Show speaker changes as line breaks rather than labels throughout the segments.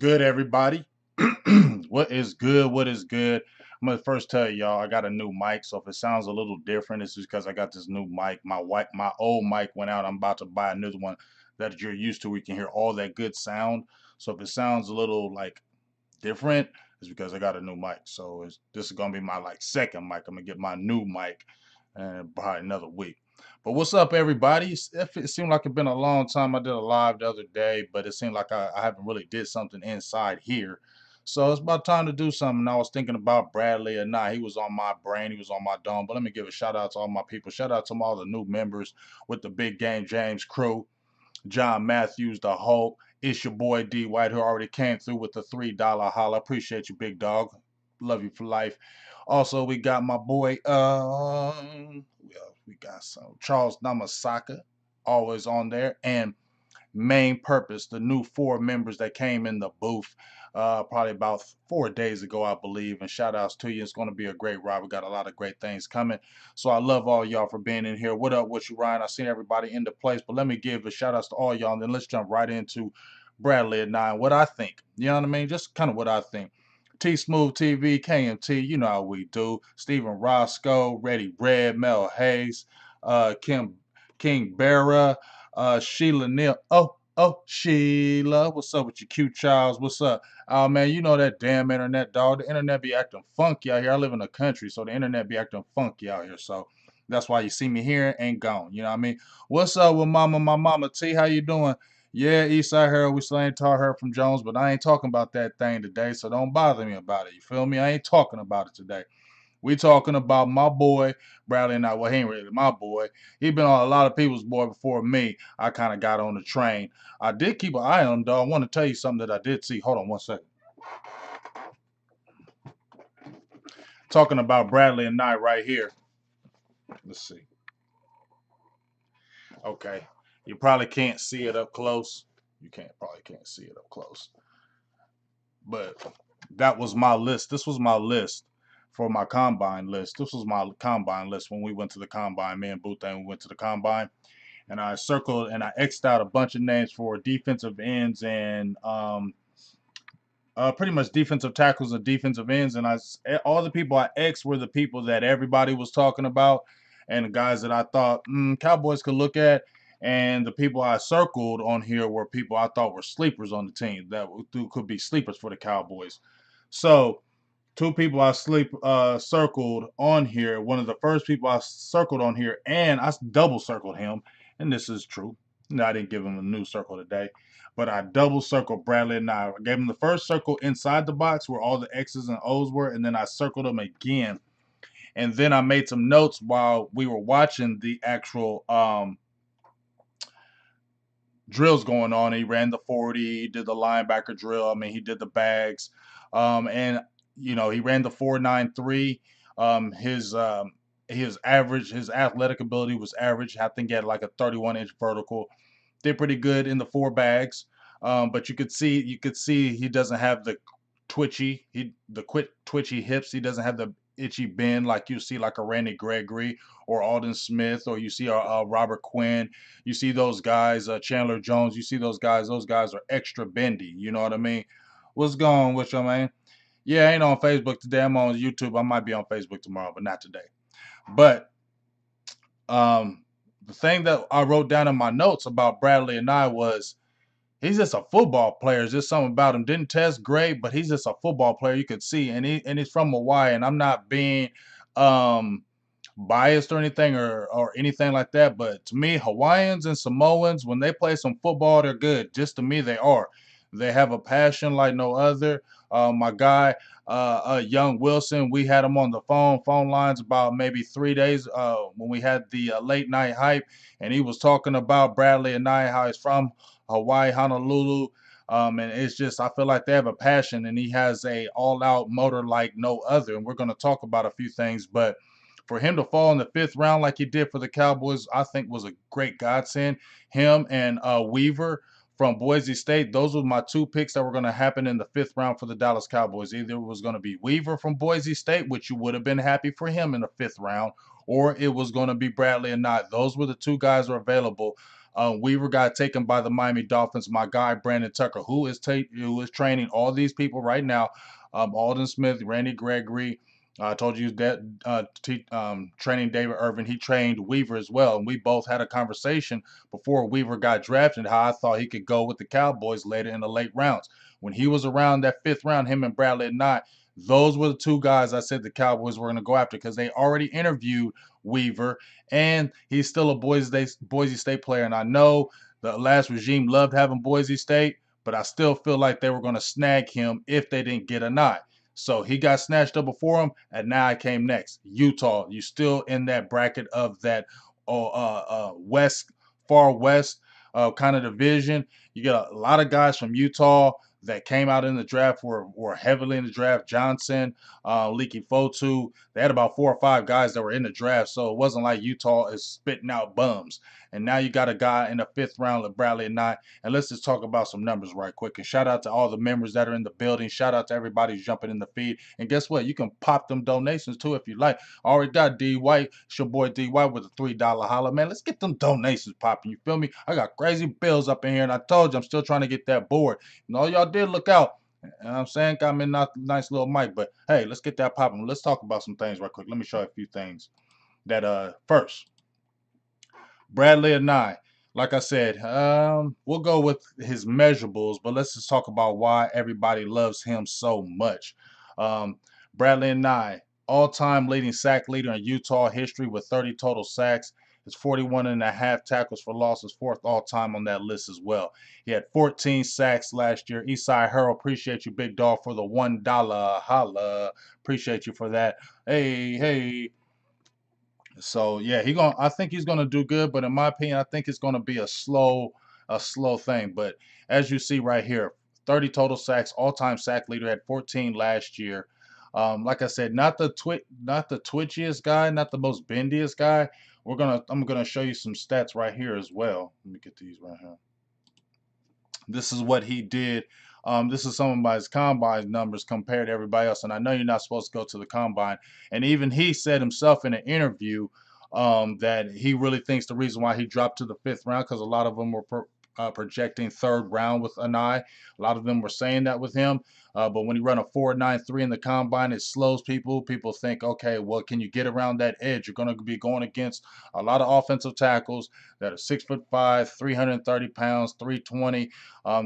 good, everybody? What is good? What is good? I'm gonna first tell y'all I got a new mic, so if it sounds a little different, it's because I got this new mic. My old mic went out. I'm about to buy a new one that you're used to. We can hear all that good sound. So if it sounds a little like different, it's because I got a new mic. So this is gonna be my like second mic. I'm gonna get my new mic and probably another week. But what's up, everybody? It seemed like it's been a long time. I did a live the other day, but it seemed like I haven't really did something inside here. So it's about time to do something. I was thinking about Bradlee Anae. He was on my brain. He was on my dome. But let me give a shout out to all my people. Shout out to all the new members with the Big Game James crew. John Matthews, the Hulk. It's your boy D White, who already came through with the $3 holla. Appreciate you, big dog. Love you for life. Also, we got my boy, we got some Charles Namasaka, always on there, and Main Purpose, the new four members that came in the booth probably about 4 days ago, I believe. And shout outs to you. It's going to be a great ride. We got a lot of great things coming. So I love all y'all for being in here. What up with you, Ryan? I seen everybody in the place, but let me give a shout outs to all y'all. And then let's jump right into Bradlee Anae. What I think. You know what I mean? Just kind of what I think. T Smooth TV, KMT, you know how we do. Stephen Roscoe, Reddy Red, Mel Hayes, Kim King Barra, Sheila Neal. Sheila, what's up with you cute Charles? What's up? Oh man, you know that damn internet, dog. The internet be acting funky out here. I live in the country, so the internet be acting funky out here. So that's why you see me here and gone. You know what I mean? What's up with mama, my mama T? How you doing? Yeah, Eastside Harold, we still ain't taught her from Jones, but I ain't talking about that thing today, so don't bother me about it. You feel me? I ain't talking about it today. We talking about my boy, Bradlee Anae. Well, he ain't really my boy. He been on a lot of people's boy before me. I kind of got on the train. I did keep an eye on him, though. I want to tell you something that I did see. Hold on one second. Talking about Bradlee Anae right here. Let's see. Okay. You probably can't see it up close. You probably can't see it up close. But that was my list. This was my list for my combine list. This was my combine list when we went to the combine. Me and Booth and we went to the combine. And I circled and I X'd out a bunch of names for defensive ends and pretty much defensive tackles and defensive ends. And all the people I X'd were the people that everybody was talking about and the guys that I thought Cowboys could look at. And the people I circled on here were people I thought were sleepers on the team that could be sleepers for the Cowboys. So two people I circled on here. One of the first people I circled on here, and I double circled him, and this is true. No, I didn't give him a new circle today, but I double circled Bradlee Anae. I gave him the first circle inside the box where all the X's and O's were, and then I circled him again. And then I made some notes while we were watching the actual drills going on. He ran the 40, he did the linebacker drill. I mean, he did the bags. And he ran the 4.93. His average, his athletic ability was average. I think he had like a 31-inch vertical. Did pretty good in the four bags. But you could see he doesn't have the quick twitchy hips. He doesn't have the itchy bend like you see like a Randy Gregory or Alden Smith, or you see Robert Quinn. You see those guys, Chandler Jones. You see those guys. Those guys are extra bendy. You know what I mean? What's going on with you, man? Yeah, I ain't on Facebook today. I'm on YouTube. I might be on Facebook tomorrow, but not today. But the thing that I wrote down in my notes about Bradlee Anae was he's just a football player. There's just something about him. Didn't test great, but he's just a football player. You could see, and he's from Hawaii. And I'm not being um, biased or anything or anything like that. But to me, Hawaiians and Samoans, when they play some football, they're good. Just to me, they are. They have a passion like no other. My guy, Young Wilson, we had him on the phone lines about maybe 3 days when we had the late night hype, and he was talking about Bradlee Anae, how he's from Hawaii, Honolulu. And it's just I feel like they have a passion, and he has a all-out motor like no other. And we're going to talk about a few things, but for him to fall in the fifth round like he did for the Cowboys, I think was a great godsend. Him and Weaver from Boise State, those were my two picks that were going to happen in the fifth round for the Dallas Cowboys. Either it was going to be Weaver from Boise State, which you would have been happy for him in the fifth round, or it was going to be Bradlee Anae. Those were the two guys that were available Weaver got taken by the Miami Dolphins. My guy Brandon Tucker, who is training all these people right now. Alden Smith, Randy Gregory. I told you that training David Irvin. He trained Weaver as well, and we both had a conversation before Weaver got drafted. How I thought he could go with the Cowboys later in the late rounds. When he was around that fifth round, him and Bradlee Anae, those were the two guys I said the Cowboys were going to go after because they already interviewed Weaver, and he's still a Boise State player. And I know the last regime loved having Boise State, but I still feel like they were going to snag him if they didn't get Anae. So he got snatched up before him, and now I came next. Utah, you still in that bracket of that west, far west kind of division. You got a lot of guys from Utah that came out in the draft were heavily in the draft. Johnson, Leaky Fotu. They had about 4 or 5 guys that were in the draft, so it wasn't like Utah is spitting out bums. And now you got a guy in the fifth round with Bradlee Anae. And let's just talk about some numbers right quick. And shout out to all the members that are in the building. Shout out to everybody who's jumping in the feed. And guess what? You can pop them donations too if you like. I already got D White. It's your boy D White with a $3 holla. Man, let's get them donations popping. You feel me? I got crazy bills up in here, and I told you I'm still trying to get that board. And all y'all did look out. You know what I'm saying? Got me a nice little mic. But hey, let's get that popping. Let's talk about some things right quick. Let me show you a few things. That first. Bradlee Anae, like I said, we'll go with his measurables, but let's just talk about why everybody loves him so much. Um, Bradlee Anae, all-time leading sack leader in Utah history with 30 total sacks. His 41 and a half tackles for losses, fourth all-time on that list as well. He had 14 sacks last year. Eastside Harold, appreciate you, big dog, for the $1 holla. Appreciate you for that. Hey, hey. So yeah, I think he's gonna do good, but in my opinion, I think it's gonna be a slow thing. But as you see right here, 30 total sacks, all-time sack leader, had 14 last year. Like I said, not the twitchiest guy, not the most bendiest guy. I'm gonna show you some stats right here as well. Let me get these right here. This is what he did. This is some of his combine numbers compared to everybody else. And I know you're not supposed to go to the combine. And even he said himself in an interview that he really thinks the reason why he dropped to the fifth round, because a lot of them were projecting third round with Anae. A lot of them were saying that with him. But when he run a 4.93 in the combine, it slows people. People think, okay, well, can you get around that edge? You're going to be going against a lot of offensive tackles that are 6'5", 330 pounds, 320.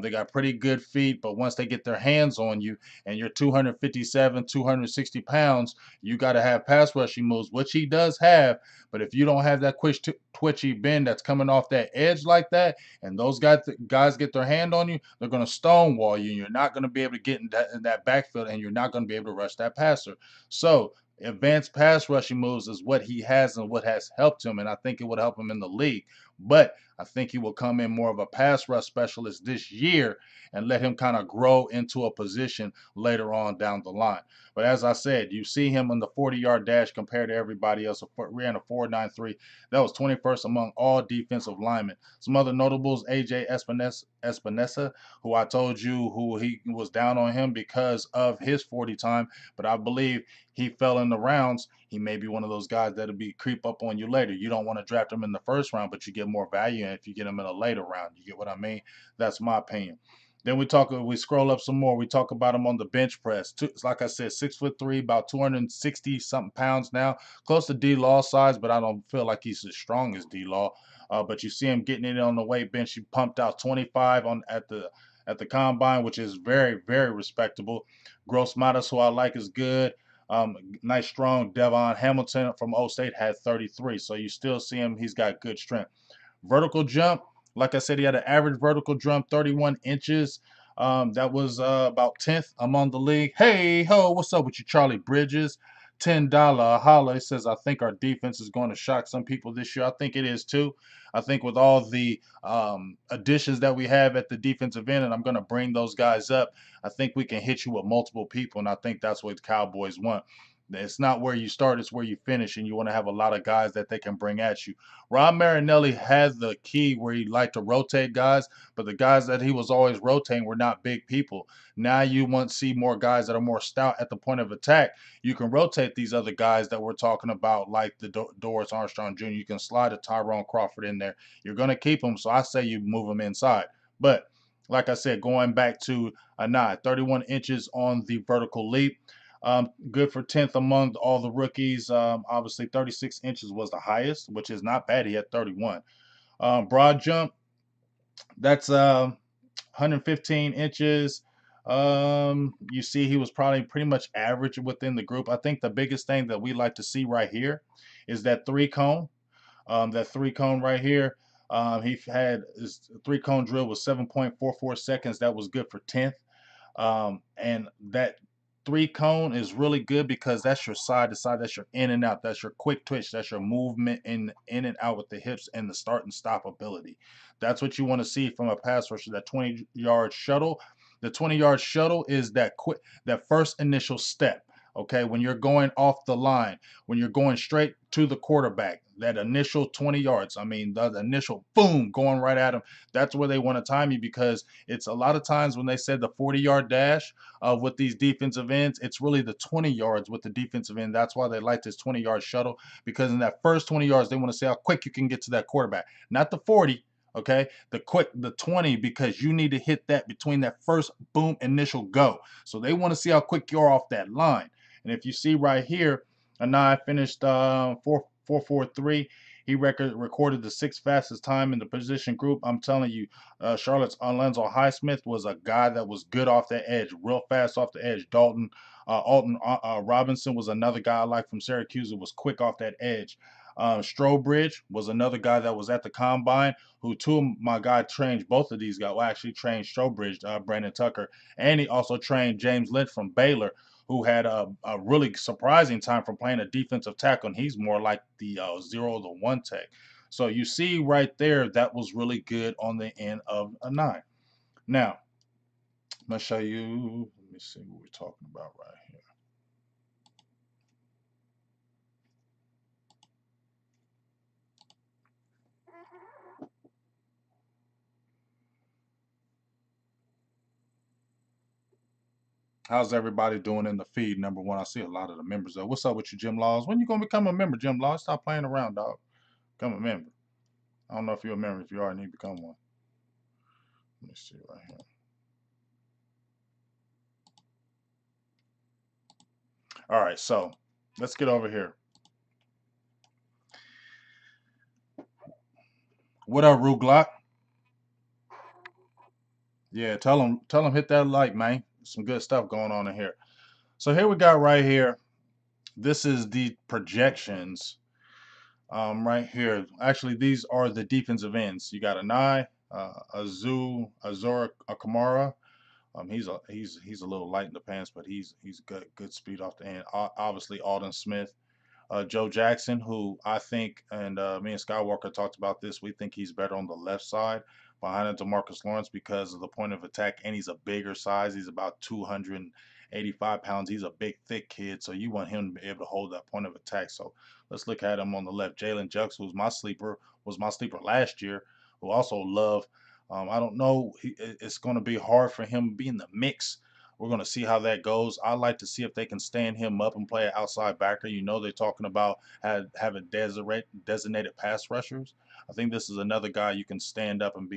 They got pretty good feet, but once they get their hands on you and you're 257, 260 pounds, you got to have pass rushing moves, which he does have. But if you don't have that quick twitchy bend that's coming off that edge like that, and those guys get their hand on you, they're going to stonewall you. And you're not going to be able to get in that backfield, and you're not going to be able to rush that passer. So advanced pass rushing moves is what he has and what has helped him, and I think it would help him in the league. But I think he will come in more of a pass rush specialist this year and let him kind of grow into a position later on down the line. But as I said, you see him on the 40-yard dash compared to everybody else. Ran a 4.93. That was 21st among all defensive linemen. Some other notables: AJ Espinosa, who I told you who he was down on him because of his 40 time, but I believe he fell in the rounds. He may be one of those guys that'll be creep up on you later. You don't want to draft him in the first round, but you get more value if you get him in a later round. You get what I mean? That's my opinion. Then we scroll up some more. We talk about him on the bench press. Like I said, 6'3", about 260 something pounds now, close to D Law size, but I don't feel like he's as strong as D Law. But you see him getting it on the weight bench. He pumped out 25 at the combine, which is very, very respectable. Gross Matos, who I like, is good. Nice, strong. Devon Hamilton from O State had 33. So you still see him. He's got good strength. Vertical jump, like I said, he had an average vertical jump, 31 inches. That was about 10th among the league. Hey, ho, what's up with you, Charlie Bridges? $10 holla. It says, I think our defense is going to shock some people this year. I think it is too. I think with all the additions that we have at the defensive end, and I'm going to bring those guys up, I think we can hit you with multiple people, and I think that's what the Cowboys want. It's not where you start, it's where you finish, and you want to have a lot of guys that they can bring at you. Rob Marinelli had the key where he liked to rotate guys, but the guys that he was always rotating were not big people. Now you want to see more guys that are more stout at the point of attack. You can rotate these other guys that we're talking about, like the Doris Armstrong Jr. You can slide a Tyrone Crawford in there. You're going to keep them, so I say you move them inside. But like I said, going back to Anae, 31 inches on the vertical leap. Good for 10th among all the rookies. Obviously, 36 inches was the highest, which is not bad. He had 31. Broad jump, that's 115 inches. You see, he was probably pretty much average within the group. I think the biggest thing that we like to see right here is that three cone. That three cone right here. He had his three cone drill was 7.44 seconds. That was good for 10th. And that three cone is really good because that's your side to side, that's your in and out, that's your quick twitch, that's your movement in and out with the hips and the start and stop ability. That's what you want to see from a pass rusher. That 20-yard shuttle. The 20-yard shuttle is that first initial step. Okay, when you're going off the line, when you're going straight to the quarterback, that initial 20 yards, I mean, the initial boom going right at him, that's where they want to time you because it's a lot of times when they said the 40-yard dash with these defensive ends, it's really the 20 yards with the defensive end. That's why they like this 20-yard shuttle because in that first 20 yards, they want to see how quick you can get to that quarterback, not the 40. Okay, the 20 because you need to hit that between that first boom initial go. So they want to see how quick you're off that line. And if you see right here, Anae finished 4.43. He recorded the sixth fastest time in the position group. I'm telling you, Charlotte's Alonzo Highsmith was a guy that was good off the edge, real fast off the edge. Alton Robinson was another guy I like from Syracuse who was quick off that edge. Strobridge was another guy that was at the combine who two of my guy trained both of these guys. Well, actually trained Strobridge, Brandon Tucker, and he also trained James Lynch from Baylor, who had a really surprising time from playing a defensive tackle, and he's more like the 0 to 1 tech. So you see right there, that was really good on the end of Anae. Now, I'm going to show you, let me see what we're talking about right here. How's everybody doing in the feed? Number one, I see a lot of the members though. What's up with you, Jim Laws? When you gonna become a member, Jim Laws? Stop playing around, dog. Become a member. I don't know if you're a member. If you are, you need to become one. Let me see right here. All right, so let's get over here. What up, Rue Glock? Yeah, tell them hit that like, man. Some good stuff going on in here. So here we got right here. This is the projections. Right here. Actually, these are the defensive ends. You got Anae, Azura Akamara. He's a little light in the pants, but he's good speed off the end. Obviously, Alden Smith. Joe Jackson, who I think, and me and Skywalker talked about this, we think he's better on the left side behind DeMarcus Lawrence because of the point of attack, and he's a bigger size. He's about 285 pounds. He's a big, thick kid, so you want him to be able to hold that point of attack. So let's look at him on the left. Jalen Jux, who's my sleeper, was my sleeper last year, who also love. I don't know. It's going to be hard for him to be in the mix. We're going to see how that goes. I like to see if they can stand him up and play an outside backer. You know, they're talking about having designated pass rushers. I think this is another guy you can stand up and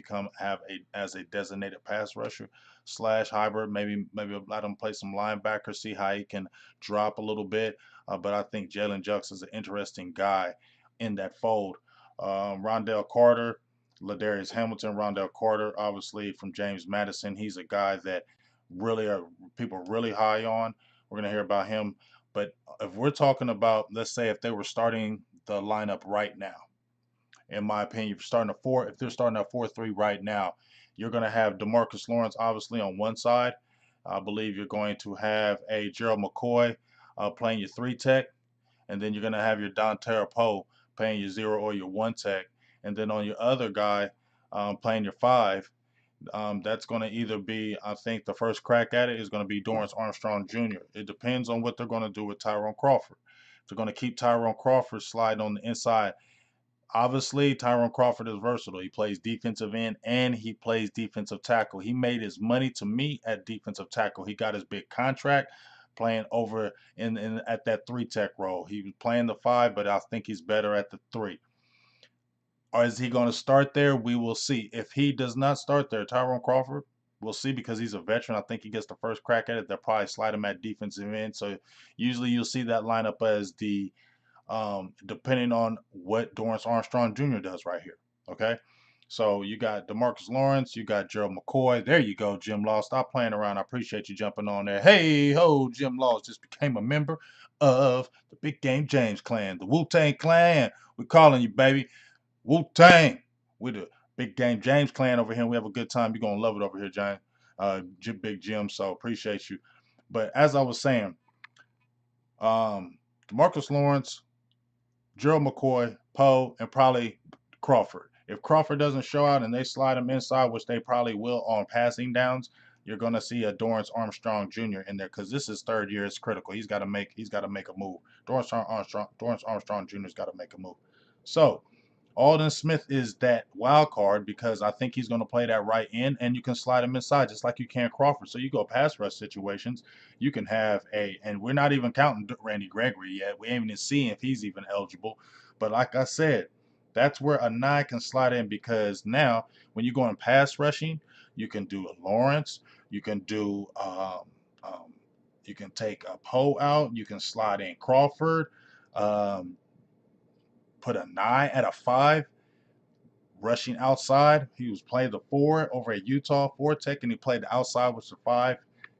as a designated pass rusher slash hybrid. Maybe let him play some linebacker, see how he can drop a little bit. But I think Jalen Jux is an interesting guy in that fold. Rondell Carter, Ladarius Hamilton, Rondell Carter, obviously from James Madison. He's a guy that really are people really high on. We're gonna hear about him. But if we're talking about, let's say, if they were starting the lineup right now, in my opinion, if they're starting a 4-3 right now, you're gonna have DeMarcus Lawrence obviously on one side. I believe you're going to have a Gerald McCoy playing your 3 tech, and then you're gonna have your Don Poe playing your 0 or your 1 tech, and then on your other guy playing your 5, That's going to either be, I think, the first crack at it is going to be Dorrance Armstrong Jr. It depends on what they're going to do with Tyrone Crawford. If they're going to keep Tyrone Crawford sliding on the inside, obviously Tyrone Crawford is versatile. He plays defensive end and he plays defensive tackle. He made his money to me at defensive tackle. He got his big contract playing over in at that three tech role. He was playing the five, but I think he's better at the three. Or is he going to start there? We will see. If he does not start there, Tyrone Crawford, we'll see because he's a veteran. I think he gets the first crack at it. They'll probably slide him at defensive end. So usually you'll see that lineup as the depending on what Dorrance Armstrong Jr. does right here. Okay. So you got Demarcus Lawrence, you got Gerald McCoy. There you go, Jim Law. Stop playing around. I appreciate you jumping on there. Hey ho, Jim Law just became a member of the Big Game James clan, the Wu-Tang clan. We're calling you, baby. Wu-Tang. We're the Big Game James clan over here. We have a good time. You're gonna love it over here, Giant. Big Jim. So appreciate you. But as I was saying, Demarcus Lawrence, Gerald McCoy, Poe, and probably Crawford. If Crawford doesn't show out and they slide him inside, which they probably will on passing downs, you're going to see a Dorrance Armstrong Jr. in there because this is third year. It's critical. He's got to make a move. Dorrance Armstrong Jr.'s got to make a move. So Alden Smith is that wild card because I think he's going to play that right end, and you can slide him inside just like you can Crawford. So you go pass rush situations, you can have and we're not even counting Randy Gregory yet. We ain't even seeing if he's even eligible. But like I said, that's where Anae can slide in because now when you go in pass rushing, you can do a Lawrence, you can do um, you can take a Poe out, you can slide in Crawford. Um, put a 9 at a 5 rushing outside. He was playing the 4 over at Utah, 4 tech, and he played the outside, which is 5.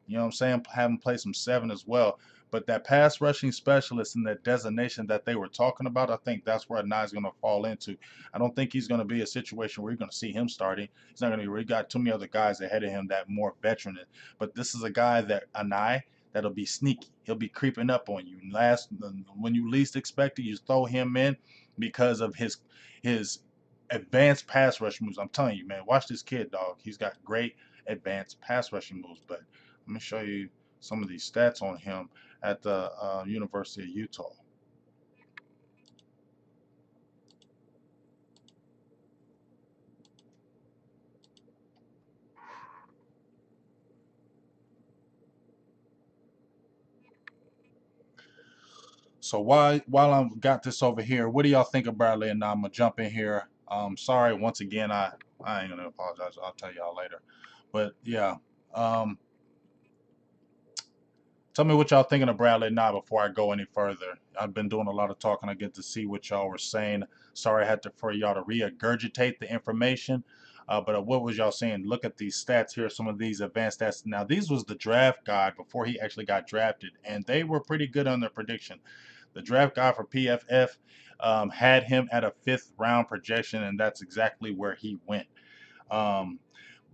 You know what I'm saying? Having played some 7 as well. But that pass rushing specialist and that designation that they were talking about, I think that's where Anae's going to fall into. I don't think he's going to be a situation where you're going to see him starting. He's not going to be. We got too many other guys ahead of him that more veteran. But this is a guy that Anae that'll be sneaky. He'll be creeping up on you. Last when you least expect it, you throw him in because of his advanced pass rush moves. I'm telling you, man, watch this kid, dog. He's got great advanced pass rushing moves. But let me show you some of these stats on him at the University of Utah. So while I've got this over here, what do y'all think of Bradley? And I'm gonna jump in here. Sorry once again. I ain't gonna apologize. I'll tell y'all later. But yeah, um, tell me what y'all thinking of Bradley now before I go any further. I've been doing a lot of talking. I get to see what y'all were saying. Sorry I had to for y'all to regurgitate the information. But what was y'all saying? Look at these stats here, some of these advanced stats. Now, these was the draft guide before he actually got drafted, and they were pretty good on their prediction. The draft guide for PFF had him at a 5th round projection, and that's exactly where he went. Um,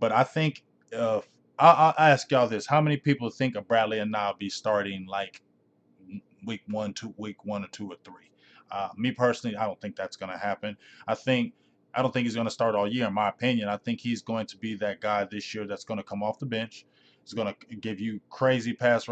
but I think uh, I'll ask y'all this: how many people think of Bradley and now be starting like week one or 2 or 3? Me personally, I don't think that's going to happen. I think I don't think he's going to start all year. In my opinion, I think he's going to be that guy this year that's going to come off the bench. He's going to give you crazy pass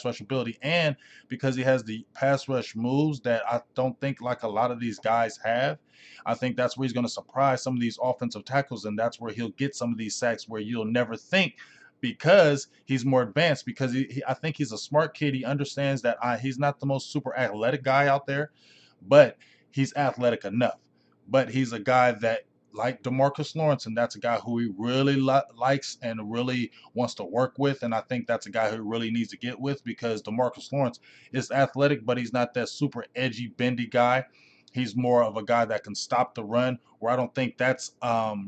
rush ability, and because he has the pass rush moves that I don't think like a lot of these guys have, I think that's where he's going to surprise some of these offensive tackles, and that's where he'll get some of these sacks where you'll never think because he's more advanced. Because I think he's a smart kid. He understands that he's not the most super athletic guy out there, but he's athletic enough. But he's a guy that like Demarcus Lawrence, and that's a guy who he really likes and really wants to work with. And I think that's a guy who really needs to get with because Demarcus Lawrence is athletic, but he's not that super edgy, bendy guy. He's more of a guy that can stop the run, where I don't think that's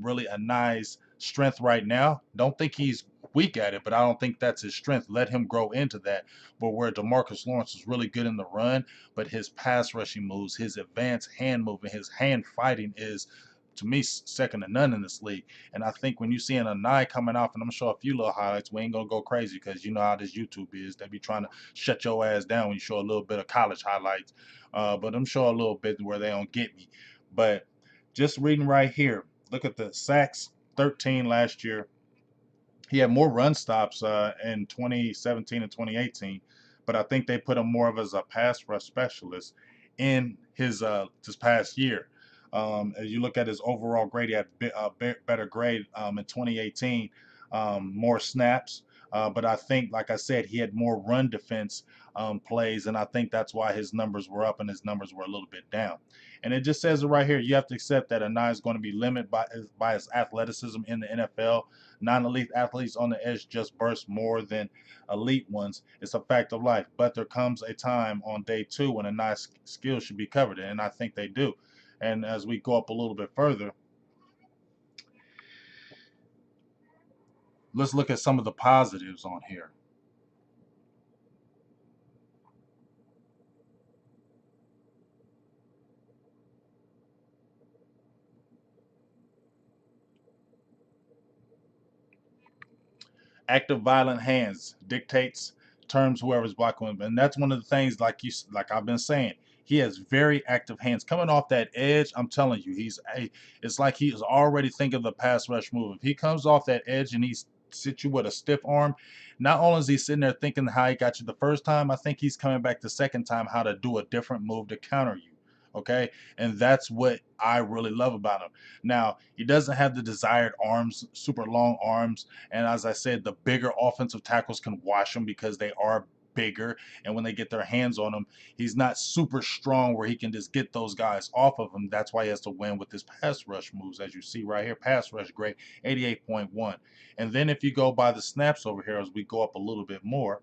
really a nice strength right now. Don't think he's weak at it, but I don't think that's his strength. Let him grow into that. But where Demarcus Lawrence is really good in the run, but his pass rushing moves, his advanced hand movement, his hand fighting is to me second to none in this league. And I think when you see an Anae coming off, and I'm gonna show a few little highlights, we ain't gonna go crazy because you know how this YouTube is. They be trying to shut your ass down when you show a little bit of college highlights. But I'm sure a little bit where they don't get me. But just reading right here, Look at the sacks, 13 last year. He had more run stops in 2017 and 2018, but I think they put him more of as a pass rush specialist in his this past year. As you look at his overall grade, he had a better grade in 2018, more snaps. But I think, like I said, he had more run defense plays, and I think that's why his numbers were up and his numbers were a little bit down. And it just says it right here. You have to accept that Anae is going to be limited by his athleticism in the NFL. Non-elite athletes on the edge just burst more than elite ones. It's a fact of life. But there comes a time on day two when a nice skill should be covered, and I think they do. And as we go up a little bit further, let's look at some of the positives on here. Active violent hands dictates terms whoever's blocking him, and that's one of the things like I've been saying. He has very active hands coming off that edge. I'm telling you, it's like he's already thinking of the pass rush move. If he comes off that edge and he's sits you with a stiff arm, not only is he sitting there thinking how he got you the first time, I think he's coming back the second time how to do a different move to counter you. Okay, and that's what I really love about him. Now he doesn't have the desired arms, super long arms, and as I said, the bigger offensive tackles can wash him because they are bigger. And when they get their hands on him, he's not super strong where he can just get those guys off of him. That's why he has to win with his pass rush moves, as you see right here. Pass rush grade 88.1. And then if you go by the snaps over here, as we go up a little bit more,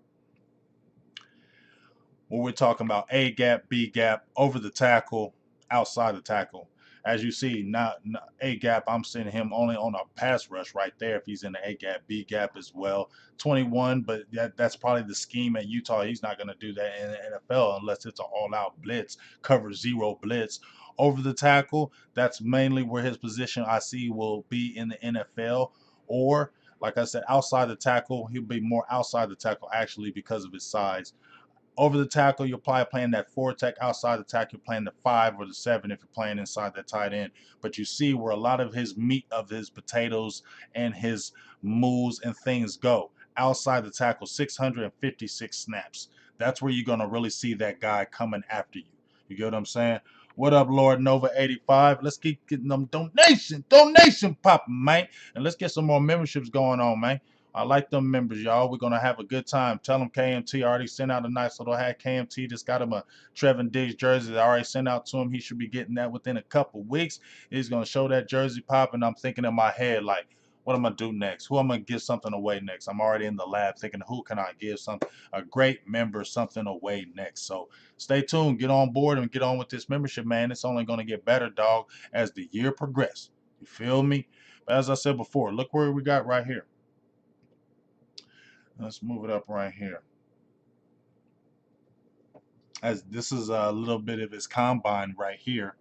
when we're talking about A gap, B gap, over the tackle, outside the tackle. As you see, not A gap, I'm seeing him only on a pass rush right there if he's in the A gap, B gap as well. 21, but that's probably the scheme at Utah. He's not going to do that in the NFL unless it's an all out blitz, cover zero blitz. Over the tackle, that's mainly where his position I see will be in the NFL. Or, like I said, outside the tackle, he'll be more outside the tackle actually because of his size. Over the tackle, you're probably playing that four tech. Outside the tackle, you're playing the five or the seven if you're playing inside that tight end. But you see where a lot of his meat of his potatoes and his moves and things go. Outside the tackle, 656 snaps. That's where you're going to really see that guy coming after you. You get what I'm saying? What up, Lord Nova 85? Let's keep getting them donation popping, man. And let's get some more memberships going on, man. I like them members, y'all. We're gonna have a good time. Tell them KMT already sent out a nice little hat. KMT just got him a Trevin Diggs jersey that I already sent out to him. He should be getting that within a couple weeks. He's gonna show that jersey pop, and I'm thinking in my head like, what am I gonna do next? Who am I gonna give something away next? I'm already in the lab thinking, who can I give some a great member something away next? So stay tuned, get on board, and get on with this membership, man. It's only gonna get better, dog, as the year progresses. You feel me? But as I said before, look where we got right here. Let's move it up right here. As this is a little bit of his combine right here.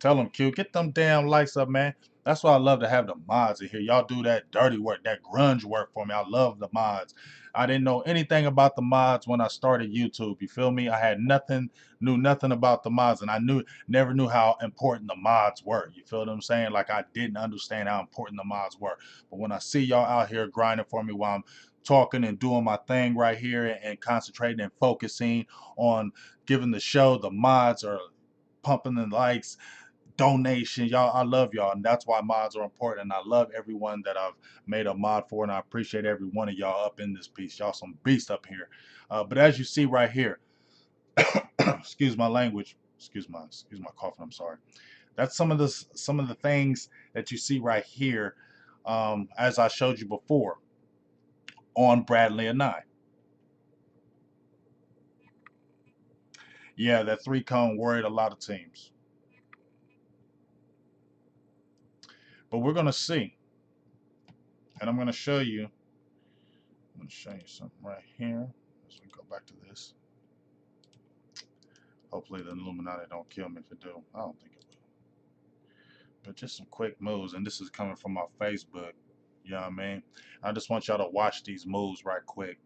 Tell them, Q, get them damn likes up, man. That's why I love to have the mods in here. Y'all do that dirty work, that grunge work for me. I love the mods. I didn't know anything about the mods when I started YouTube. You feel me? I had nothing, knew nothing about the mods, and I never knew how important the mods were. You feel what I'm saying? Like I didn't understand how important the mods were. But when I see y'all out here grinding for me while I'm talking and doing my thing right here and concentrating and focusing on giving the show, the mods are pumping the likes, donation. Y'all, I love y'all, and that's why mods are important. And I love everyone that I've made a mod for, and I appreciate every one of y'all up in this piece. Y'all some beast up here. But as you see right here, excuse my language, excuse my coughing. I'm sorry. That's some of the things that you see right here, as I showed you before on Bradlee Anae. Yeah, that three cone worried a lot of teams, but we're gonna see, and I'm gonna show you. I'm gonna show you something right here. As we go back to this. Hopefully the Illuminati don't kill me if it do. I don't think it will. But just some quick moves, and this is coming from my Facebook. You know what I mean? I just want y'all to watch these moves right quick.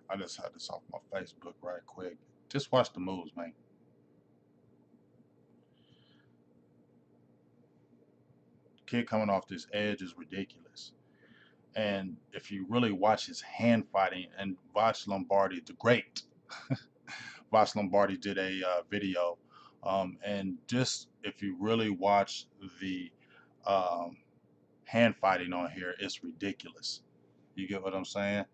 I just had this off my Facebook right quick. Just watch the moves, man. Kid coming off this edge is ridiculous. And if you really watch his hand fighting and watch Lombardi, the great Vosh Lombardi did a video, and just if you really watch the um, hand fighting on here, it's ridiculous. You get what I'm saying?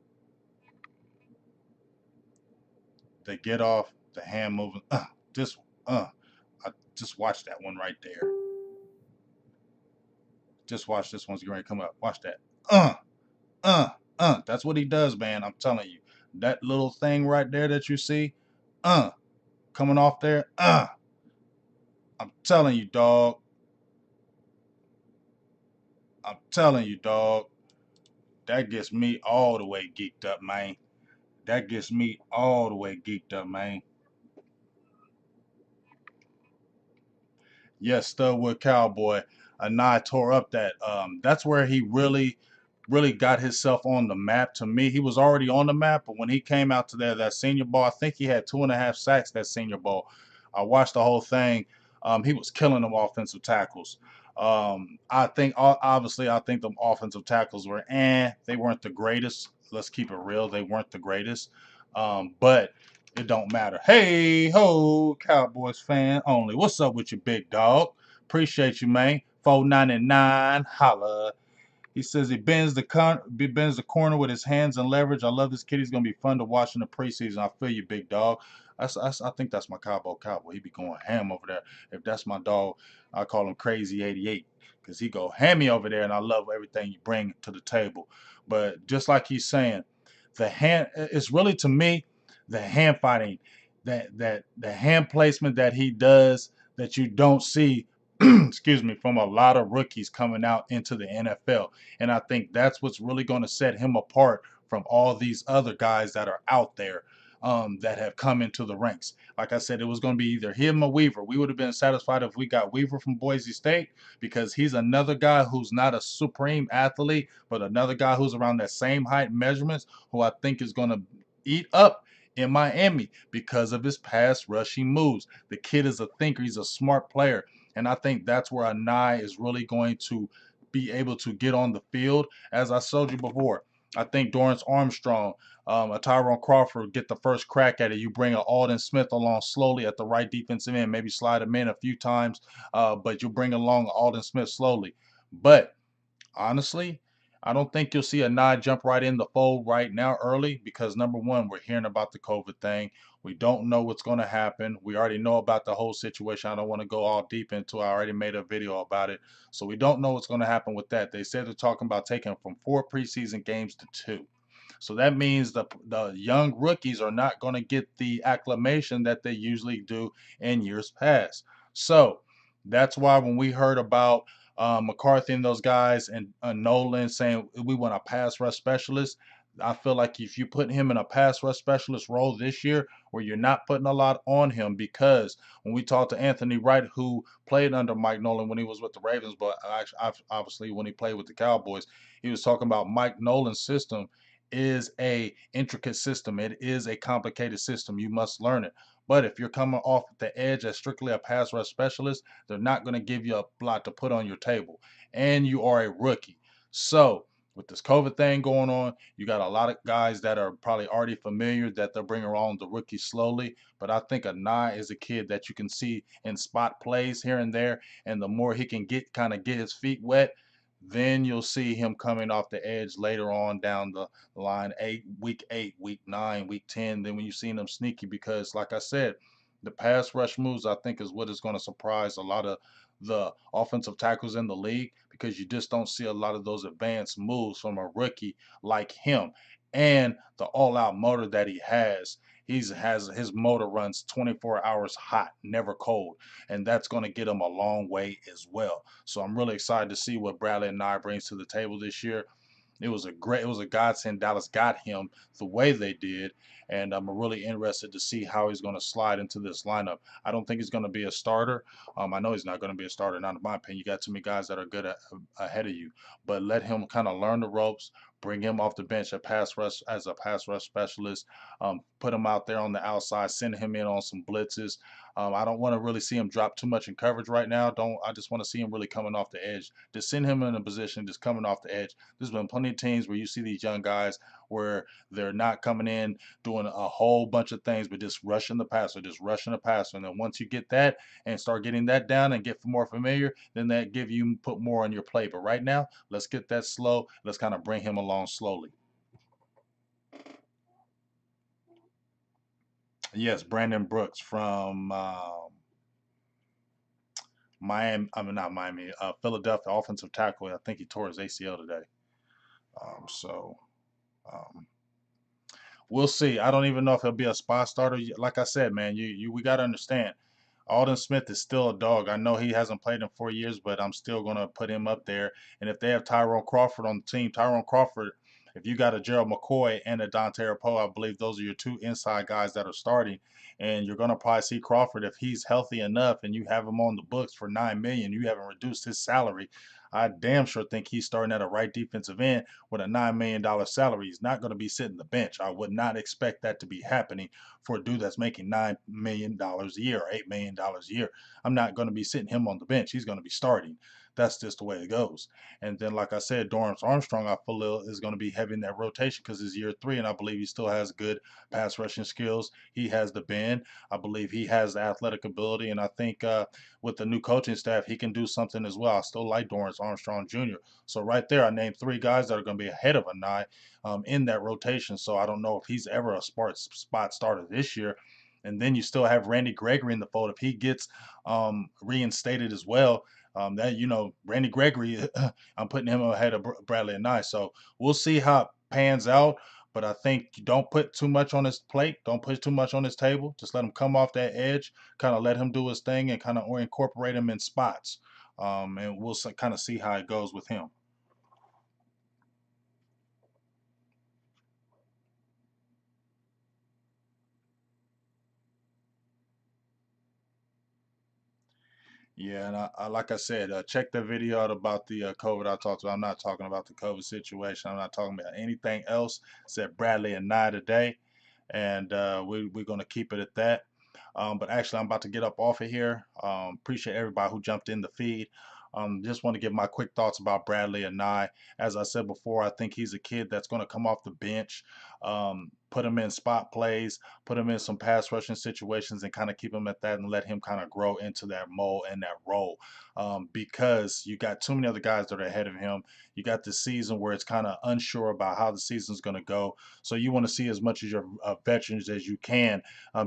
They get off the hand moving. Just I just watch that one right there. Just watch this one's going to come up. Watch that. Uh, That's what he does, man. I'm telling you. That little thing right there that you see, uh, coming off there, I'm telling you, dog. I'm telling you, dog. That gets me all the way geeked up, man. That gets me all the way geeked up, man. Yes, Studwood Cowboy. Anae tore up that. That's where he really got himself on the map. To me, he was already on the map, but when he came out to that Senior Bowl, I think he had 2.5 sacks that Senior Bowl. I watched the whole thing. He was killing them offensive tackles. I think obviously I think the offensive tackles were they weren't the greatest. Let's keep it real, they weren't the greatest. But it don't matter. Hey ho, Cowboys fan only. What's up with you, big dog? Appreciate you, man. 499, holla. He says he bends the corner with his hands and leverage. I love this kid. He's gonna be fun to watch in the preseason. I feel you, big dog. I think that's my Cowboy. He be going ham over there. If that's my dog, I call him Crazy 88 because he go hammy over there, and I love everything you bring to the table. But just like he's saying, the hand it's really to me the hand fighting, that the hand placement that he does that you don't see excuse me, from a lot of rookies coming out into the NFL. And I think that's what's really going to set him apart from all these other guys that are out there that have come into the ranks. Like I said, it was going to be either him or Weaver. We would have been satisfied if we got Weaver from Boise State because he's another guy who's not a supreme athlete, but another guy who's around that same height measurements who I think is going to eat up in Miami because of his pass rushing moves. The kid is a thinker, he's a smart player. And I think that's where Anai is really going to be able to get on the field. As I told you before, I think Dorrance Armstrong, a Tyrone Crawford get the first crack at it. You bring a Alden Smith along slowly at the right defensive end, maybe slide him in a few times, but you bring along Alden Smith slowly. But honestly, I don't think you'll see a nod jump right in the fold right now early because number one, we're hearing about the COVID thing. We don't know what's going to happen. We already know about the whole situation. I don't want to go all deep into it. I already made a video about it. So we don't know what's going to happen with that. They said they're talking about taking from 4 preseason games to 2. So that means the young rookies are not going to get the acclimation that they usually do in years past. So that's why when we heard about McCarthy and those guys and Nolan saying we want a pass rush specialist, I feel like if you put him in a pass rush specialist role this year, where you're not putting a lot on him, because when we talked to Anthony Wright, who played under Mike Nolan when he was with the Ravens, but obviously when he played with the Cowboys, he was talking about Mike Nolan's system is a intricate system. It is a complicated system. You must learn it. But if you're coming off the edge as strictly a pass rush specialist, they're not going to give you a lot to put on your table. And you are a rookie. So with this COVID thing going on, you got a lot of guys that are probably already familiar that they're bringing along the rookies slowly. But I think Anai is a kid that you can see in spot plays here and there. And the more he can get his feet wet, then you'll see him coming off the edge later on down the line, week 8, week 9, week 10. Then when you see him sneaky, because like I said, the pass rush moves I think is what is going to surprise a lot of the offensive tackles in the league because you just don't see a lot of those advanced moves from a rookie like him. And the all-out motor that he has, has his motor runs 24 hours hot, never cold, and that's going to get him a long way as well. So I'm really excited to see what Bradlee Anae brings to the table this year. it was a godsend. Dallas got him the way they did, and I'm really interested to see how he's going to slide into this lineup. I don't think he's going to be a starter. I know he's not going to be a starter. Not in my opinion. You got too many guys that are ahead of you, but let him kind of learn the ropes. Bring him off the bench as a pass rush specialist. Put him out there on the outside. Send him in on some blitzes. I don't want to really see him drop too much in coverage right now. Don't I just want to see him really coming off the edge. Just send him in a position, just coming off the edge. There's been plenty of teams where you see these young guys where they're not coming in doing a whole bunch of things, but just rushing the passer. And then once you get that and start getting that down and get more familiar, then that give you put more on your plate. But right now, let's get that slow. Let's kind of bring him along slowly. Yes, Brandon Brooks from Miami. I mean, not Miami. Philadelphia offensive tackle. I think he tore his ACL today. So um, we'll see. I don't even know if he'll be a spot starter. Like I said, man, we got to understand. Alden Smith is still a dog. I know he hasn't played in 4 years, but I'm still going to put him up there. And if they have Tyrone Crawford on the team, Tyrone Crawford, if you got a Gerald McCoy and a Dante Rapoe, I believe those are your two inside guys that are starting. And you're going to probably see Crawford if he's healthy enough and you have him on the books for $9 million. You haven't reduced his salary. I damn sure think he's starting at a right defensive end with a $9 million salary. He's not going to be sitting the bench. I would not expect that to be happening for a dude that's making $9 million a year or $8 million a year. I'm not going to be sitting him on the bench. He's going to be starting. That's just the way it goes. And then, like I said, Dorrance Armstrong, I feel is going to be heavy in that rotation because it's year 3, and I believe he still has good pass rushing skills. He has the bend. I believe he has the athletic ability, and I think with the new coaching staff, he can do something as well. I still like Dorrance Armstrong Jr. So right there, I named 3 guys that are going to be ahead of Anae in that rotation. So I don't know if he's ever a spot starter this year. And then you still have Randy Gregory in the fold. If he gets reinstated as well, that Randy Gregory, I'm putting him ahead of Bradlee Anae. So we'll see how it pans out. But I think don't put too much on his plate. Don't push too much on his table. Just let him come off that edge. Kind of let him do his thing and kind of incorporate him in spots. And we'll kind of see how it goes with him. Yeah, and like I said, check the video out about the COVID I talked about. I'm not talking about the COVID situation. I'm not talking about anything else. Said Bradlee Anae today, and we're going to keep it at that. But actually, I'm about to get up off of here. Appreciate everybody who jumped in the feed. Just want to give my quick thoughts about Bradlee Anae. As I said before, I think he's a kid that's going to come off the bench, put him in spot plays, put him in some pass rushing situations, and kind of keep him at that and let him kind of grow into that mold and that role. Because you got too many other guys that are ahead of him. You got this season where it's kind of unsure about how the season's going to go. So you want to see as much of your veterans as you can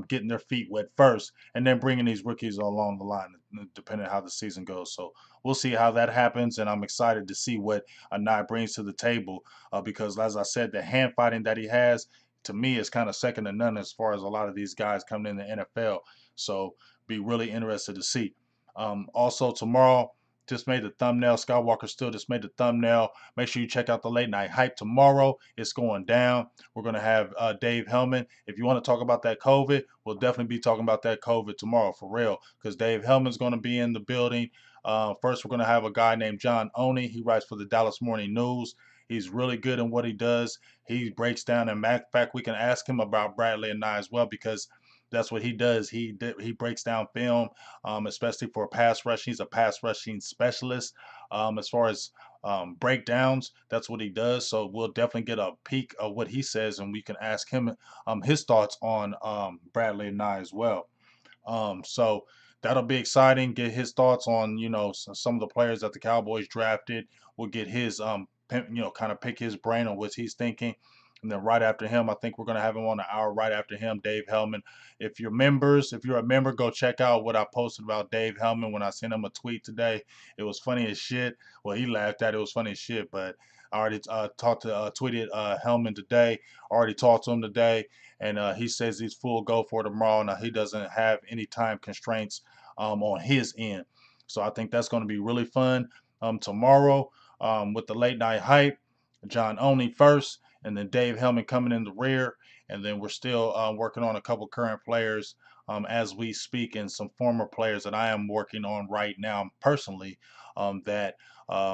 getting their feet wet first, and then bringing these rookies along the line, depending on how the season goes. So we'll see how that happens, and I'm excited to see what Anai brings to the table because, as I said, the hand fighting that he has, to me, is kind of second to none as far as a lot of these guys coming in the NFL. So be really interested to see. Also, tomorrow, just made the thumbnail. Skywalker still just made the thumbnail. Make sure you check out the late night hype tomorrow. It's going down. We're going to have Dave Hellman. If you want to talk about that COVID, we'll definitely be talking about that COVID tomorrow for real because Dave Hellman's going to be in the building. First, we're going to have a guy named John Oney. He writes for the Dallas Morning News. He's really good in what he does. He breaks down, and in fact, we can ask him about Bradlee Anae as well because that's what he does. He breaks down film, especially for pass rushing. He's a pass rushing specialist. As far as breakdowns, that's what he does. So we'll definitely get a peek of what he says, and we can ask him his thoughts on Bradlee Anae as well. So that'll be exciting. Get his thoughts on some of the players that the Cowboys drafted. We'll get his kind of pick his brain on what he's thinking. And then right after him, I think we're gonna have him on an hour right after him, Dave Hellman. If you're a member, go check out what I posted about Dave Hellman when I sent him a tweet today. It was funny as shit. Well, he laughed at it. It was funny as shit, but I already tweeted Hellman today. Already talked to him today, and he says he's full go for tomorrow. Now he doesn't have any time constraints on his end, so I think that's going to be really fun tomorrow with the late night hype. John Only first, and then Dave Hellman coming in the rear. And then we're still working on a couple current players as we speak, and some former players that I am working on right now personally that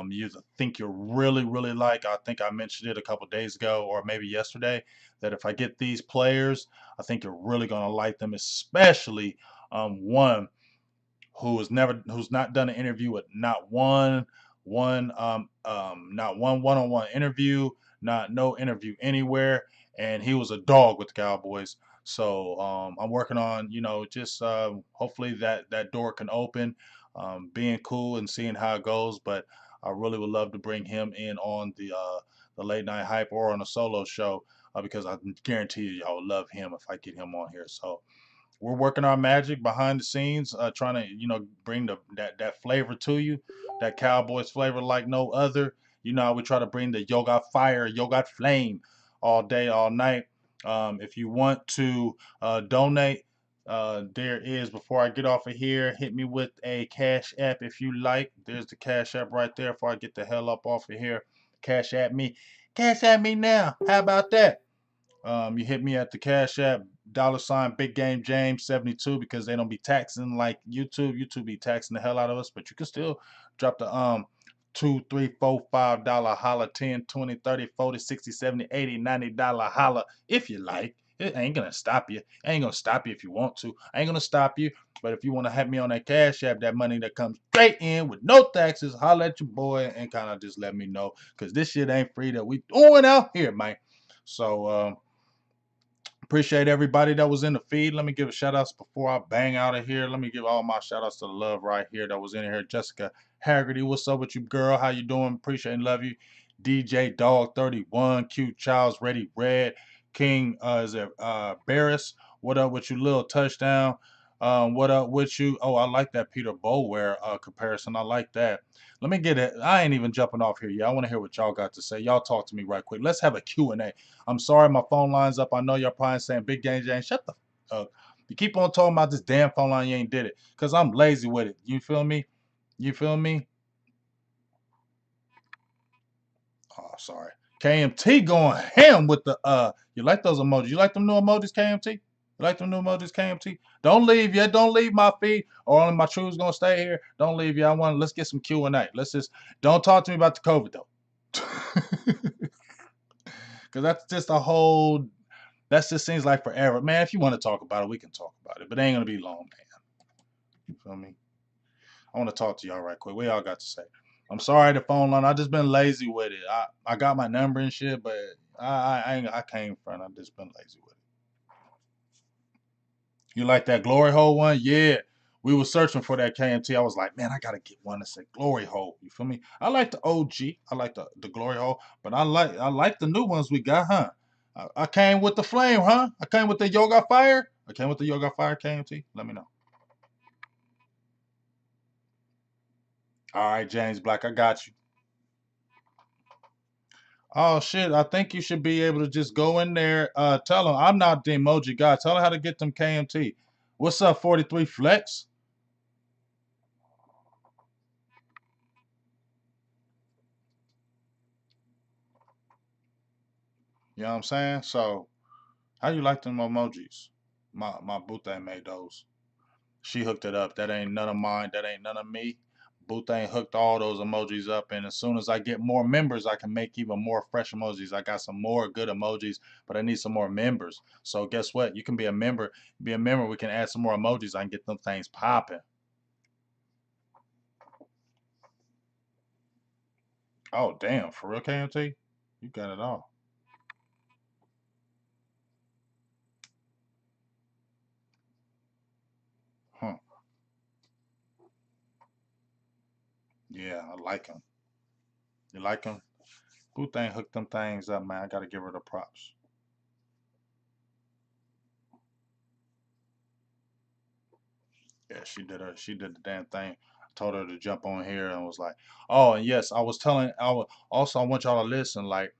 you think you really, really like. I think I mentioned it a couple days ago or maybe yesterday that if I get these players, I think you're really going to like them, especially one who's not done an interview with not one one-on-one interview, not no interview anywhere, and he was a dog with the Cowboys. So I'm working on, just hopefully that door can open, being cool and seeing how it goes. But I really would love to bring him in on the late night hype or on a solo show because I guarantee you y'all would love him if I get him on here. So we're working our magic behind the scenes, trying to bring that flavor to you, that Cowboys flavor like no other. You know how we try to bring the yoga fire, yoga flame, all day, all night. If you want to donate, there is before I get off of here, hit me with a Cash App if you like. There's the Cash App right there. Before I get the hell up off of here, Cash App me now. How about that? You hit me at the Cash App, $ Big Game James 72 because they don't be taxing like YouTube. YouTube be taxing the hell out of us, but you can still drop the 2, 3, 4, $5 holla, 10, 20, 30, 40, 60, 70, 80, $90 holla if you like. It ain't gonna stop you. It ain't gonna stop you if you want to. I ain't gonna stop you. But if you want to have me on that Cash App, that money that comes straight in with no taxes, holla at your boy and kind of just let me know. Cause this shit ain't free that we doing out here, man. So appreciate everybody that was in the feed. Let me give a shout outs before I bang out of here. Let me give all my shout outs to the love right here that was in here. Jessica Haggerty, what's up with you, girl? How you doing? Appreciate and love you. DJ Dog 31, Q Charles, Ready Red, King is it Barris? What up with you, little touchdown? What up with you? Oh, I like that Peter Boware comparison. I like that. Let me get it. I ain't even jumping off here yet. I want to hear what y'all got to say. Y'all talk to me right quick. Let's have a Q&A. I'm sorry my phone line's up. I know y'all probably saying Big Game Jane, shut the up. You keep on talking about this damn phone line, you ain't did it. Cause I'm lazy with it. You feel me? You feel me? Oh, sorry. KMT going ham with the you like those emojis. You like them new emojis, KMT? You like them new emojis, KMT? Don't leave yet. Don't leave my feed. Or only my truth's gonna stay here. Don't leave yet. Let's get some Q&A. Let's just don't talk to me about the COVID though. Cause that's just a whole that just seems like forever. Man, if you want to talk about it, we can talk about it. But it ain't gonna be long, man. You feel me? I want to talk to y'all right quick. What y'all got to say? I'm sorry the phone line. I just been lazy with it. I got my number and shit, but I came from. I just been lazy with it. You like that glory hole one? Yeah. We were searching for that KMT. I was like, man, I gotta get one that said glory hole. You feel me? I like the OG. I like the glory hole, but I like the new ones we got, huh? I came with the flame, huh? I came with the yoga fire. I came with the yoga fire KMT. Let me know. All right, James Black, I got you. Oh shit, I think you should be able to just go in there. Tell them I'm not the emoji guy. Tell them how to get them KMT. What's up, 43 Flex? You know what I'm saying? So, how you like them emojis? My Boothang made those. She hooked it up. That ain't none of mine. That ain't none of me. Boothang hooked all those emojis up, and as soon as I get more members, I can make even more fresh emojis. I got some more good emojis, but I need some more members. So guess what? You can be a member. Be a member. We can add some more emojis. I can get them things popping. Oh damn, for real, KMT? You got it all. Huh. Yeah, I like him. You like him? Boothang hooked them things up, man. I gotta give her the props. Yeah, she did the damn thing. I told her to jump on here and was like, oh, and yes, I was telling also I want y'all to listen, like,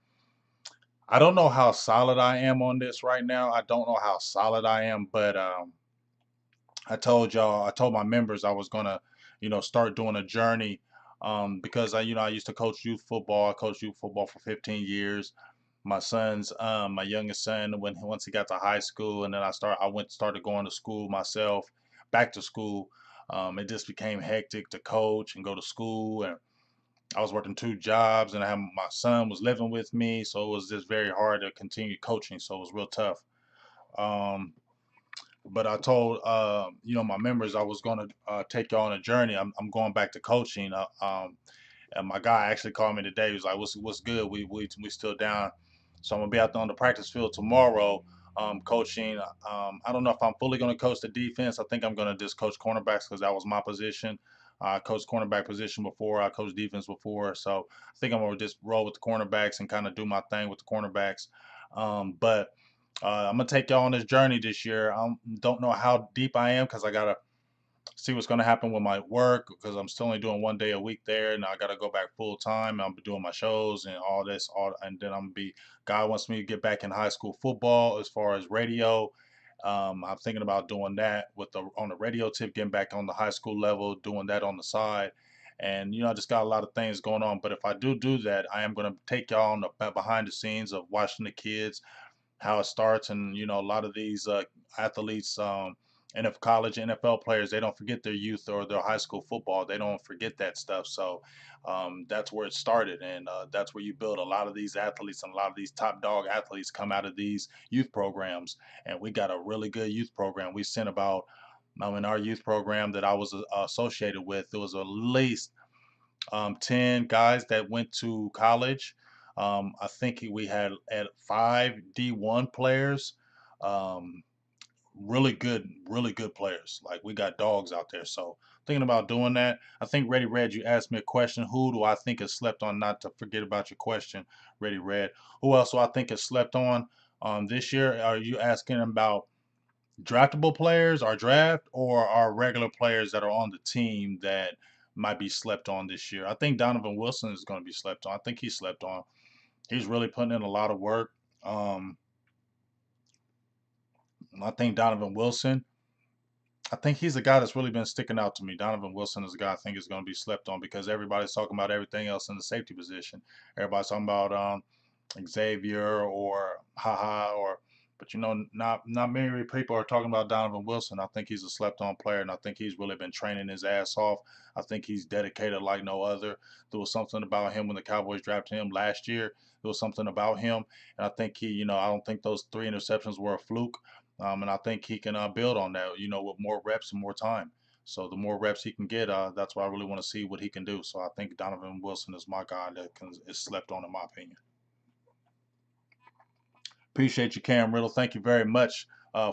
I don't know how solid I am on this right now. I don't know how solid I am, but I told my members I was gonna, start doing a journey because I used to coach youth football. I coached youth football for 15 years. My youngest son, when once he got to high school, and then started going to school myself, back to school. It just became hectic to coach and go to school, and I was working two jobs, and my son was living with me, so it was just very hard to continue coaching. So it was real tough. Um, but I told my members I was going to take y'all on a journey. I'm going back to coaching. And my guy actually called me today. He was like, "What's good? We still down." So I'm gonna be out there on the practice field tomorrow, coaching. I don't know if I'm fully gonna coach the defense. I think I'm gonna just coach cornerbacks because that was my position. I coached cornerback position before. I coached defense before, so I think I'm gonna just roll with the cornerbacks and kind of do my thing with the cornerbacks. But I'm gonna take y'all on this journey this year. I don't know how deep I am because I gotta see what's going to happen with my work because I'm still only doing 1 day a week there, and I got to go back full time. I'm doing my shows and all this, and then I'm gonna be. God wants me to get back in high school football as far as radio. I'm thinking about doing that with the on the radio tip, getting back on the high school level, doing that on the side. And I just got a lot of things going on. But if I do that, I am going to take y'all on the behind the scenes of watching the kids, how it starts, and a lot of these athletes, and if college NFL players, they don't forget their youth or their high school football. They don't forget that stuff. So that's where it started, and that's where you build a lot of these athletes, and a lot of these top dog athletes come out of these youth programs. And we got a really good youth program. We sent about in our youth program that I was associated with, there was at least 10 guys that went to college. I think we had at five D1 players. Um, really good players. Like we got dogs out there. So thinking about doing that. I think Ready Red, you asked me a question. Who do I think is slept on? Not to forget about your question, Ready Red. Who else do I think is slept on this year? Are you asking about draftable players, our draft, or our regular players that are on the team that might be slept on this year? I think Donovan Wilson is going to be slept on. I think he's slept on. He's really putting in a lot of work. Um, I think Donovan Wilson. I think he's a guy that's really been sticking out to me. Donovan Wilson is a guy I think is going to be slept on because everybody's talking about everything else in the safety position. Everybody's talking about Xavier or haha or but not many people are talking about Donovan Wilson. I think he's a slept on player, and I think he's really been training his ass off. I think he's dedicated like no other. There was something about him when the Cowboys drafted him last year. There was something about him, and I think I don't think those three interceptions were a fluke. And I think he can build on that, with more reps and more time. So the more reps he can get, that's why I really want to see what he can do. So I think Donovan Wilson is my guy is slept on, in my opinion. Appreciate you, Cam Riddle. Thank you very much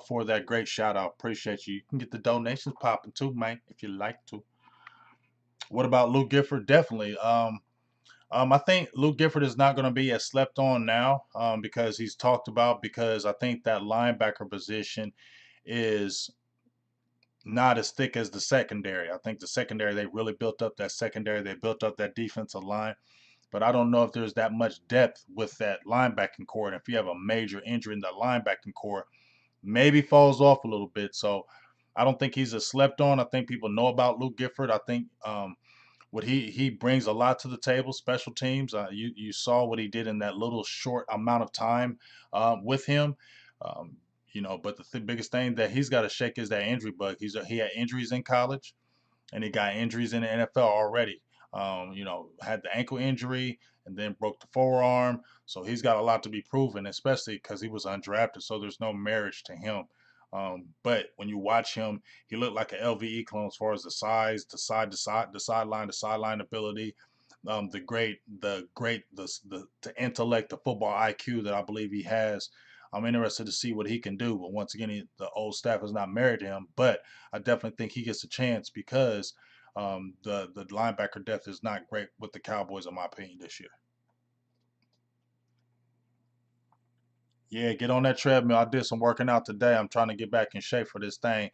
for that great shout out. Appreciate you. You can get the donations popping too, man, if you like to. What about Luke Gifford? Definitely. I think Luke Gifford is not going to be as slept on now because he's talked about because I think that linebacker position is not as thick as the secondary. I think the secondary, they really built up that secondary. They built up that defensive line. But I don't know if there's that much depth with that linebacking core. And if you have a major injury in the linebacking core, maybe falls off a little bit. So I don't think he's a slept on. I think people know about Luke Gifford. I think what he brings a lot to the table, special teams. You saw what he did in that little short amount of time with him. Um, but the biggest thing that he's got to shake is that injury bug. He had injuries in college, and he got injuries in the NFL already. Had the ankle injury and then broke the forearm. So he's got a lot to be proven, especially because he was undrafted. So there's no marriage to him. But when you watch him, he looked like an LVE clone as far as the size, the sideline ability, the intellect, the football IQ that I believe he has. I'm interested to see what he can do. But once again, the old staff is not married to him. But I definitely think he gets a chance because the linebacker depth is not great with the Cowboys, in my opinion, this year. Yeah, get on that treadmill. I did some working out today. I'm trying to get back in shape for this thing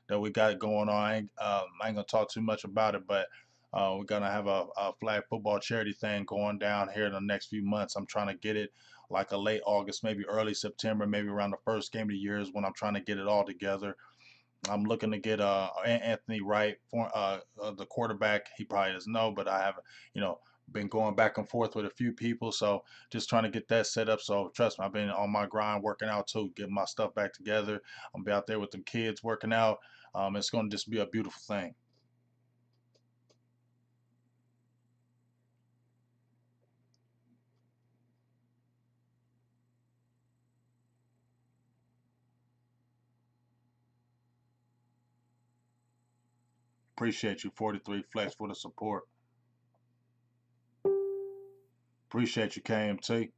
that we got going on. I ain't gonna talk too much about it, but we're gonna have a flag football charity thing going down here in the next few months. I'm trying to get it like a late August, maybe early September, maybe around the first game of the year is when I'm trying to get it all together. I'm looking to get Anthony Wright for the quarterback. He probably doesn't know, but I have you know been going back and forth with a few people, so just trying to get that set up. So trust me, I've been on my grind working out too, getting my stuff back together. I'm gonna be out there with the kids working out. It's gonna just be a beautiful thing. Appreciate you, 43 Flex, for the support. Appreciate you, KMT.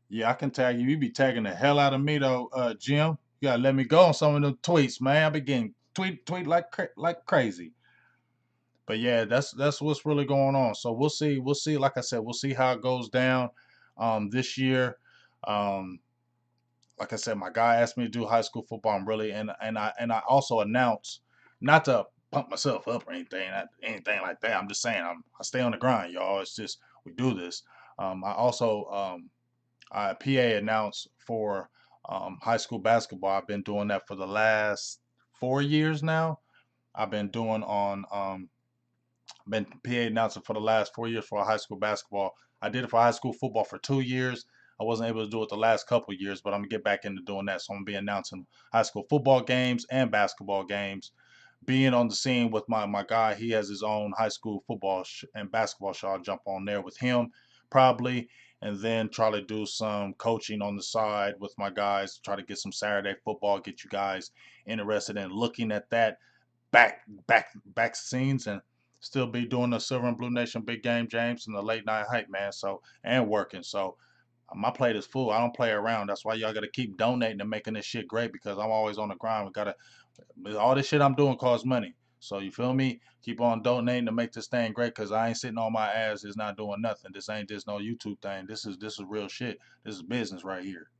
Yeah, I can tag you. You be tagging the hell out of me though, Jim. You gotta let me go on some of them tweets, man. I be getting tweet like like crazy. But yeah, that's what's really going on. So we'll see. We'll see. Like I said, we'll see how it goes down this year. Um, like I said, my guy asked me to do high school football. I'm really and I also announced not to pump myself up or anything like that. I'm just saying I stay on the grind, y'all. It's just we do this. I also PA announced for high school basketball. I've been doing that for the last 4 years now. I've been doing on been PA announcer for the last 4 years for high school basketball. I did it for high school football for 2 years. I wasn't able to do it the last couple of years, but I'm gonna get back into doing that. So I'm gonna be announcing high school football games and basketball games. Being on the scene with my guy, he has his own high school football and basketball show. I'll jump on there with him probably, and then try to do some coaching on the side with my guys. Try to get some Saturday football, get you guys interested in looking at that back scenes and still be doing the Silver and Blue Nation Big Game James and the late night hype, man. So and working. So my plate is full. I don't play around. That's why y'all gotta keep donating and making this shit great because I'm always on the grind. We gotta all this shit I'm doing costs money. So you feel me? Keep on donating to make this thing great because I ain't sitting on my ass is not doing nothing. This ain't just no YouTube thing. This is real shit. This is business right here.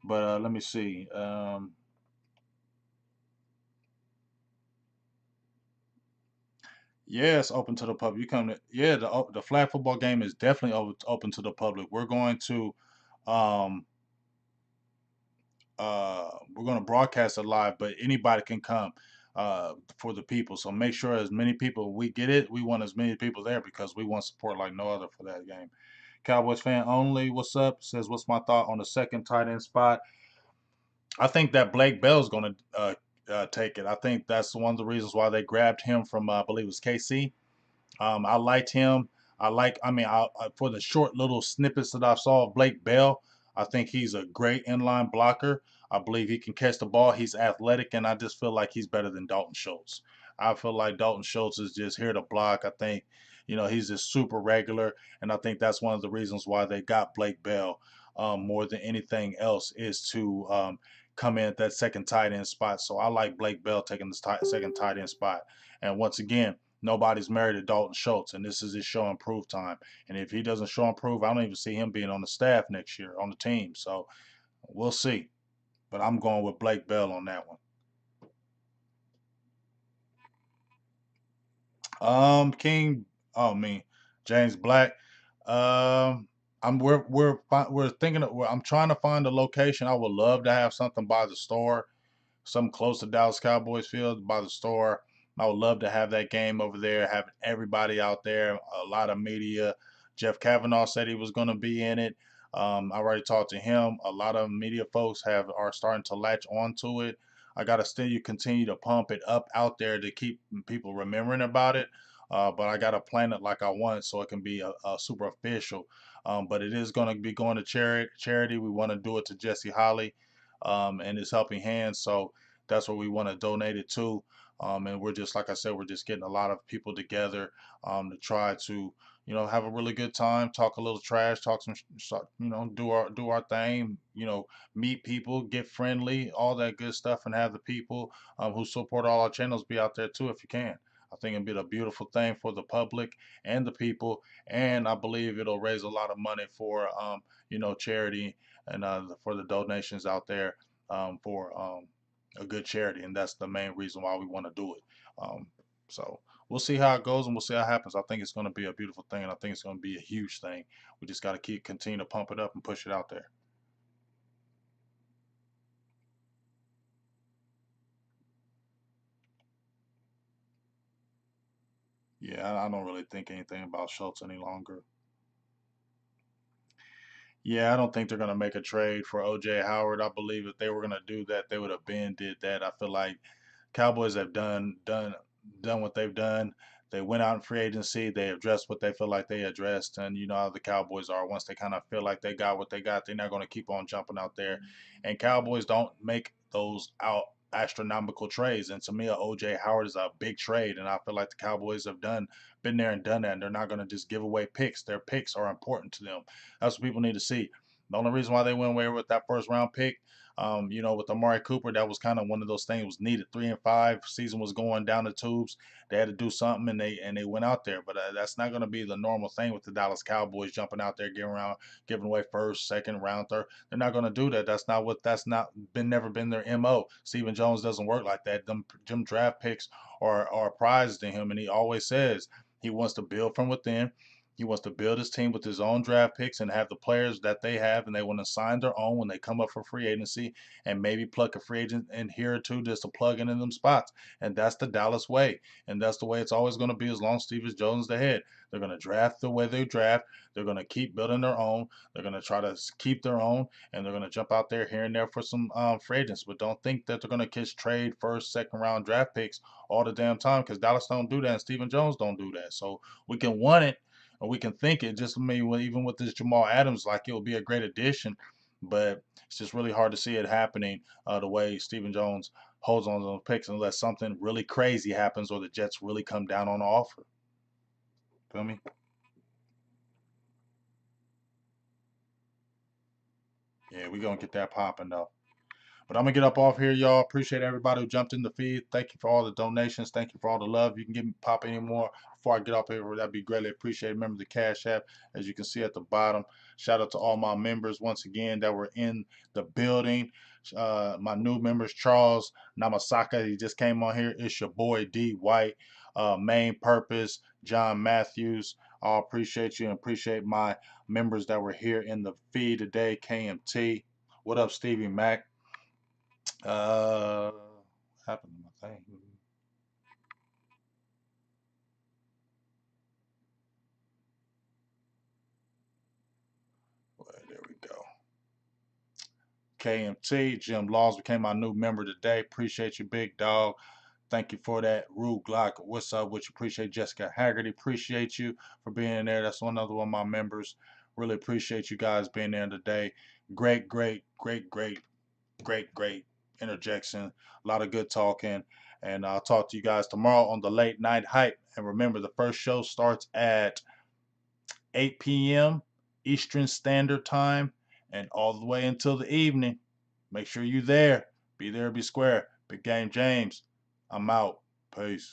But let me see. Yeah, it's open to the public. You come to yeah, the flag football game is definitely open to the public. Um we're going to broadcast it live, but anybody can come for the people. So make sure as many people we get it. We want as many people there because we want support like no other for that game. Cowboys fan only. What's up? Says what's my thought on the second tight end spot? I think that Blake Bell's going to take it. I think that's one of the reasons why they grabbed him from I believe it was KC. I liked him. For the short little snippets that I saw of Blake Bell, I think he's a great inline blocker. I believe he can catch the ball. He's athletic, and I just feel like he's better than Dalton Schultz. I feel like Dalton Schultz is just here to block. I think, he's just super regular, and I think that's one of the reasons why they got Blake Bell more than anything else is to come in at that second tight end spot. So I like Blake Bell taking the second tight end spot. And once again, nobody's married to Dalton Schultz, and this is his show and prove time. And if he doesn't show and prove, I don't even see him being on the staff next year on the team. So we'll see. But I'm going with Blake Bell on that one. King. Oh, me, James Black. Um, we're thinking. I'm trying to find a location. I would love to have something by the store, something close to Dallas Cowboys Field by the store. I would love to have that game over there, have everybody out there, a lot of media. Jeff Kavanaugh said he was going to be in it. I already talked to him. A lot of media folks are starting to latch onto it. I got to still continue to pump it up out there to keep people remembering about it. But I got to plan it like I want it so it can be a super official. But it is going to be going to charity. We want to do it to Jesse Holly and his helping hands. So that's what we want to donate it to. And we're just, like I said, we're just getting a lot of people together to try to, have a really good time, talk a little trash, talk some, do our thing, meet people, get friendly, all that good stuff, and have the people who support all our channels be out there too if you can. I think it'd be a beautiful thing for the public and the people, and I believe it'll raise a lot of money for, charity and for the donations out there for a good charity, and that's the main reason why we want to do it. Um, so we'll see how it goes, and we'll see how it happens. I think it's going to be a beautiful thing, and I think it's going to be a huge thing. We just got to continue to pump it up and push it out there. Yeah, I don't really think anything about Schultz any longer. Yeah, I don't think they're gonna make a trade for OJ Howard. I believe if they were gonna do that, they would have been did that. I feel like Cowboys have done what they've done. They went out in free agency. They addressed what they feel like they addressed, and you know how the Cowboys are. Once they kind of feel like they got what they got, they're not going to keep on jumping out there. And Cowboys don't make those out astronomical trades. And to me, a OJ Howard is a big trade, and I feel like the Cowboys have been there and done that. And they're not going to just give away picks. Their picks are important to them. That's what people need to see. The only reason why they went away with that first round pick, with Amari Cooper, that was kind of one of those things was needed. 3-5 season was going down the tubes. They had to do something, and they went out there. But that's not going to be the normal thing with the Dallas Cowboys jumping out there, giving away first, second round, third. They're not going to do that. That's not been never been their mo. Stephen Jones doesn't work like that. Them draft picks are prized to him, and he always says he wants to build from within. He wants to build his team with his own draft picks and have the players that they have, and they want to sign their own when they come up for free agency, and maybe pluck a free agent in here or two just to plug in them spots. And that's the Dallas way, and that's the way it's always going to be as long as Steve Jones is the head. They're going to draft the way they draft. They're going to keep building their own. They're going to try to keep their own, and they're going to jump out there here and there for some free agents. But don't think that they're going to catch trade first, second round draft picks all the damn time, because Dallas don't do that, and Stephen Jones don't do that. So we can want it or we can think it. Just maybe even with this Jamal Adams, like it will be a great addition, but it's just really hard to see it happening the way Stephen Jones holds on to those picks unless something really crazy happens or the Jets really come down on the offer. Feel me? Yeah, we gonna get that popping though. But I'm gonna get up off here, y'all. Appreciate everybody who jumped in the feed. Thank you for all the donations. Thank you for all the love. You can give me pop any more before I get off here. That'd be greatly appreciated. Remember the Cash App, as you can see at the bottom. Shout out to all my members once again that were in the building. My new members, Charles Namasaka. He just came on here. It's your boy D White. Main Purpose, John Matthews. I appreciate you and appreciate my members that were here in the feed today. KMT. What up, Stevie Mac? Uh, happened to my thing. Well, there we go. KMT, Jim Laws became my new member today. Appreciate you, big dog. Thank you for that. Rue Glock, what's up? Which appreciate Jessica Haggerty. Appreciate you for being there. That's another one of my members. Really appreciate you guys being there today. Great, great, great, great, great, great interjection. A lot of good talking. And I'll talk to you guys tomorrow on the late night hype. And remember, the first show starts at 8 p.m. Eastern Standard Time and all the way until the evening. Make sure you're there. Be there, be square. Big Game James. I'm out. Peace.